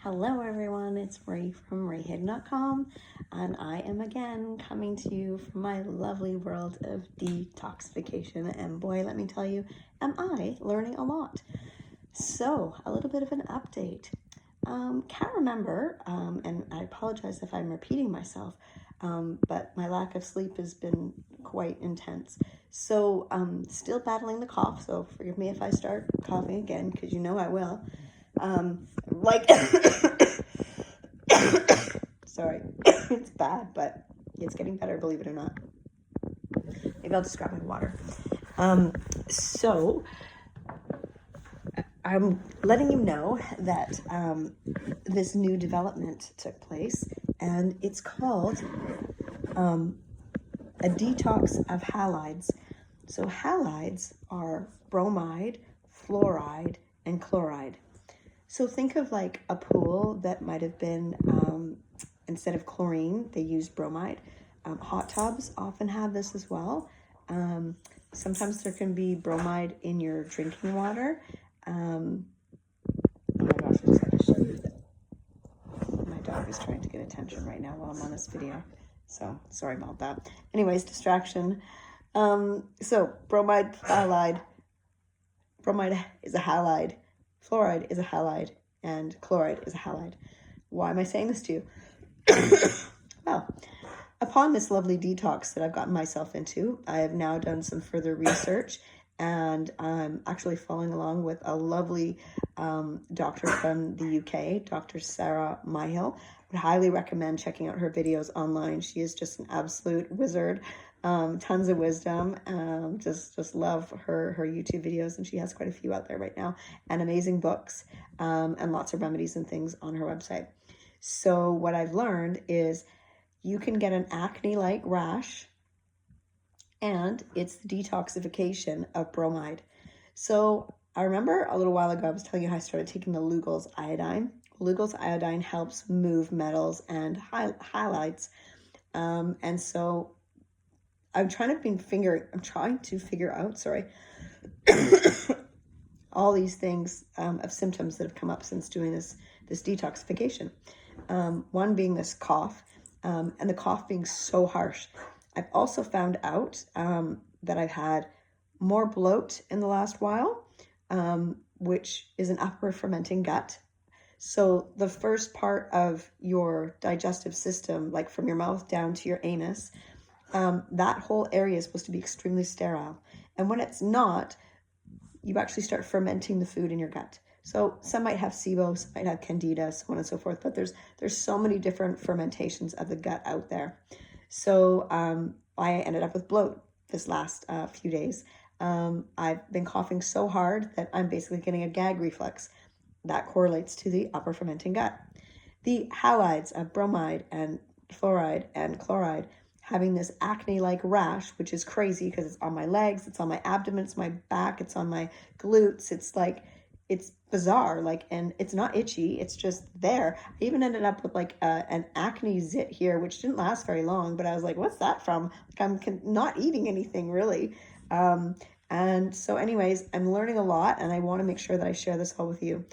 Hello everyone, it's Ray from ReHayden.com, and I am again coming to you from my lovely world of detoxification, and boy, let me tell you, am I learning a lot. So, a little bit of an update. Can't remember, and I apologize if I'm repeating myself, but my lack of sleep has been quite intense. So, still battling the cough, so forgive me if I start coughing again, because you know I will. Sorry, it's bad, but it's getting better, believe it or not. Maybe I'll just grab my water. So I'm letting you know that this new development took place, and it's called a detox of halides. So halides are bromide, fluoride, and chloride. So think of like a pool that might have been, instead of chlorine, they used bromide. Hot tubs often have this as well. Sometimes there can be bromide in your drinking water. Oh my gosh, I just had to show you that my dog is trying to get attention right now while I'm on this video. So sorry about that. Anyways, distraction. So bromide, halide. Bromide is a halide. Fluoride is a halide, and chloride is a halide. Why am I saying this to you? Well, upon this lovely detox that I've gotten myself into, I have now done some further research, and I'm actually following along with a lovely doctor from the UK, Dr. Sarah Myhill. I would highly recommend checking out her videos online. She is just an absolute wizard. Tons of wisdom, just love her YouTube videos, and she has quite a few out there right now, and amazing books, and lots of remedies and things on her website. So what I've learned is you can get an acne-like rash, and it's the detoxification of bromide. So I remember a little while ago I was telling you how I started taking the Lugol's iodine. Lugol's iodine helps move metals and highlights, and so I'm trying to figure out, all these things of symptoms that have come up since doing this detoxification. One being this cough, and the cough being so harsh. I've also found out that I've had more bloat in the last while, which is an upper fermenting gut. So the first part of your digestive system, like from your mouth down to your anus, that whole area is supposed to be extremely sterile. And when it's not, you actually start fermenting the food in your gut. So some might have SIBO, some might have Candida, so on and so forth, but there's so many different fermentations of the gut out there. So I ended up with bloat this last few days. I've been coughing so hard that I'm basically getting a gag reflex. That correlates to the upper fermenting gut. The halides of bromide and fluoride and chloride having this acne-like rash, which is crazy because it's on my legs, it's on my abdomen, it's my back, it's on my glutes. It's bizarre, and it's not itchy, it's just there. I even ended up with like an acne zit here, which didn't last very long, but I was like, what's that from? Like, I'm not eating anything really. And so anyways, I'm learning a lot, and I want to make sure that I share this all with you.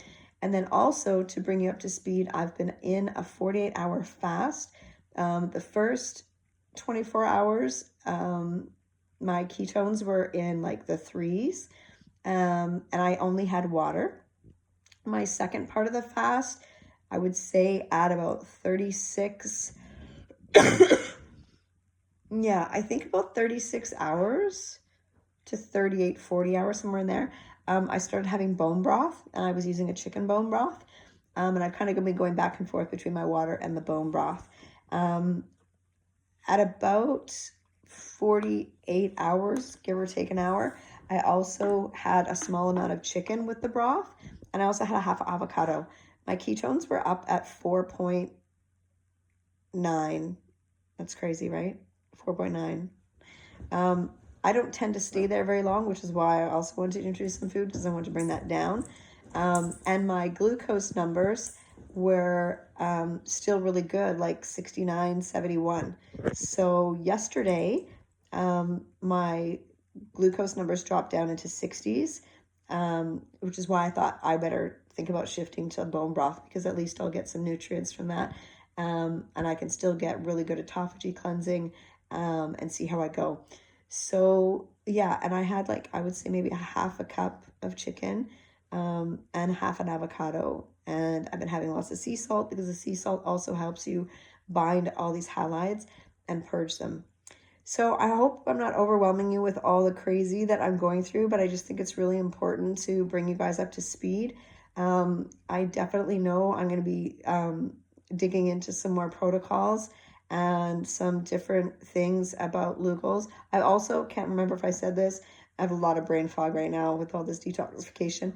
And then also to bring you up to speed, I've been in a 48-hour fast. The first 24 hours, my ketones were in like the 3s, and I only had water. My second part of the fast, I would say at about 36, yeah, I think about 36 hours to 38, 40 hours, somewhere in there. I started having bone broth, and I was using a chicken bone broth, and I've kind of been going back and forth between my water and the bone broth. At about 48 hours, give or take an hour, I also had a small amount of chicken with the broth, and I also had a half avocado. My ketones were up at 4.9. That's crazy, right? 4.9. I don't tend to stay there very long, which is why I also wanted to introduce some food, because I want to bring that down. And my glucose numbers were still really good, like 69, 71. So yesterday, my glucose numbers dropped down into 60s, which is why I thought I better think about shifting to bone broth, because at least I'll get some nutrients from that. And I can still get really good autophagy cleansing, and see how I go. So yeah, and I had like, I would say maybe a half a cup of chicken, and half an avocado. And I've been having lots of sea salt, because the sea salt also helps you bind all these halides and purge them. So I hope I'm not overwhelming you with all the crazy that I'm going through, but I just think it's really important to bring you guys up to speed. I definitely know I'm going to be digging into some more protocols and some different things about Lugol's. I also can't remember if I said this. I have a lot of brain fog right now with all this detoxification.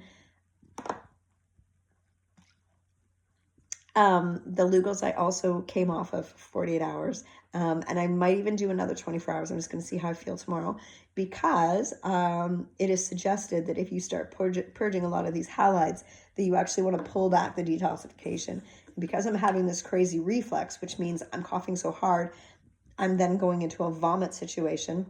The Lugol's I also came off of 48 hours. And I might even do another 24 hours. I'm just going to see how I feel tomorrow, because it is suggested that if you start purging a lot of these halides, that you actually want to pull back the detoxification. And because I'm having this crazy reflex, which means I'm coughing so hard, I'm then going into a vomit situation.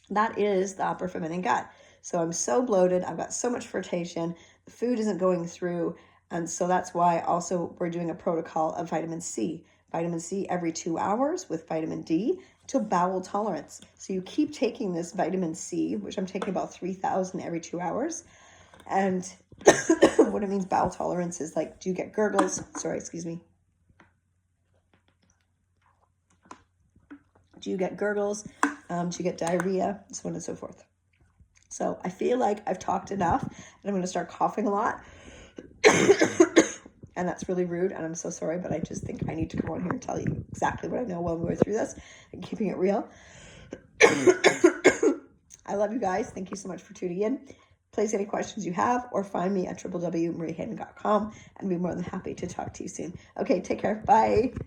That is the upper fermenting gut. So I'm so bloated. I've got so much fermentation. The food isn't going through. And so that's why also we're doing a protocol of vitamin C. Vitamin C every 2 hours with vitamin D to bowel tolerance. So you keep taking this vitamin C, which I'm taking about 3,000 every 2 hours. And what it means bowel tolerance is like, do you get gurgles? Sorry, excuse me. Do you get gurgles? Do you get diarrhea? So on and so forth. So I feel like I've talked enough, and I'm going to start coughing a lot. And that's really rude, and I'm so sorry, but I just think I need to come on here and tell you exactly what I know while we're through this and keeping it real. I love you guys. Thank you so much for tuning in. Place any questions you have, or find me at www.mariehayden.com, and I'd be more than happy to talk to you soon. Okay, take care. Bye.